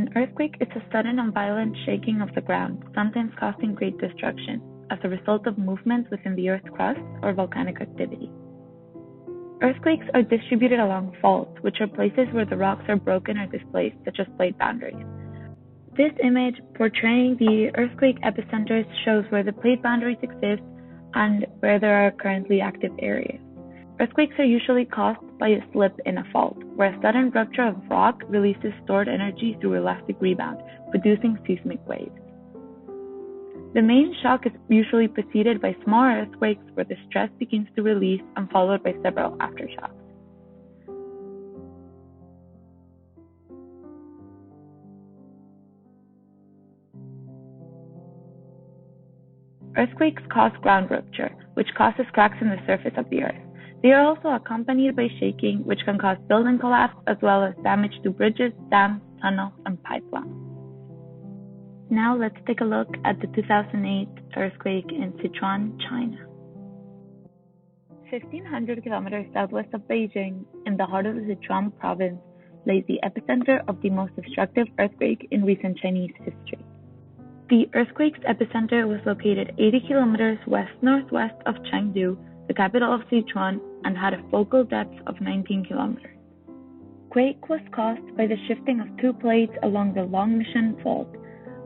An earthquake is a sudden and violent shaking of the ground, sometimes causing great destruction, as a result of movements within the Earth's crust or volcanic activity. Earthquakes are distributed along faults, which are places where the rocks are broken or displaced, such as plate boundaries. This image portraying the earthquake epicenters shows where the plate boundaries exist and where there are currently active areas. Earthquakes are usually caused by a slip in a fault, where a sudden rupture of rock releases stored energy through elastic rebound, producing seismic waves. The main shock is usually preceded by smaller earthquakes where the stress begins to release and followed by several aftershocks. Earthquakes cause ground rupture, which causes cracks in the surface of the earth. They are also accompanied by shaking, which can cause building collapse as well as damage to bridges, dams, tunnels, and pipelines. Now let's take a look at the 2008 earthquake in Sichuan, China. 1,500 kilometers southwest of Beijing, in the heart of the Sichuan province, lays the epicenter of the most destructive earthquake in recent Chinese history. The earthquake's epicenter was located 80 kilometers west-northwest of Chengdu, the capital of Sichuan, and had a focal depth of 19 kilometers. Quake was caused by the shifting of two plates along the Longshan Fault,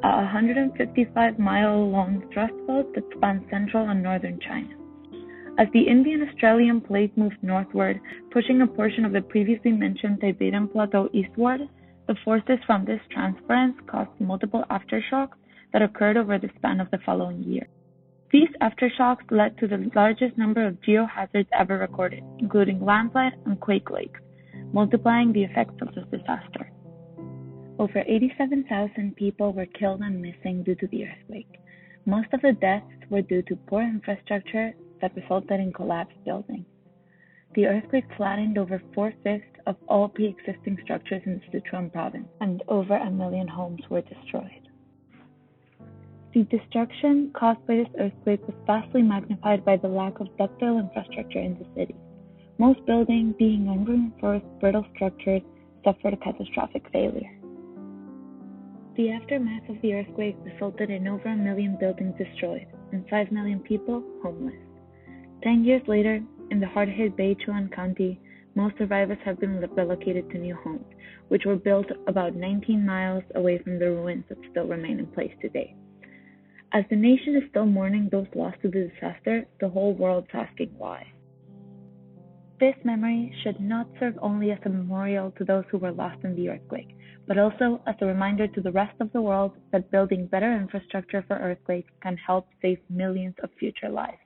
a 155-mile-long thrust fault that spans central and northern China. As the Indian-Australian plate moved northward, pushing a portion of the previously mentioned Tibetan Plateau eastward, the forces from this transference caused multiple aftershocks that occurred over the span of the following year. These aftershocks led to the largest number of geohazards ever recorded, including landslide and quake lakes, multiplying the effects of this disaster. Over 87,000 people were killed and missing due to the earthquake. Most of the deaths were due to poor infrastructure that resulted in collapsed buildings. The earthquake flattened over 4/5 of all pre-existing structures in the Sichuan province, and over 1 million homes were destroyed. The destruction caused by this earthquake was vastly magnified by the lack of ductile infrastructure in the city. Most buildings, being unreinforced, brittle structures, suffered a catastrophic failure. The aftermath of the earthquake resulted in over 1 million buildings destroyed and 5 million people homeless. 10 years later, in the hard-hit Wenchuan County, most survivors have been relocated to new homes, which were built about 19 miles away from the ruins that still remain in place today. As the nation is still mourning those lost to the disaster, the whole world's asking why. This memory should not serve only as a memorial to those who were lost in the earthquake, but also as a reminder to the rest of the world that building better infrastructure for earthquakes can help save millions of future lives.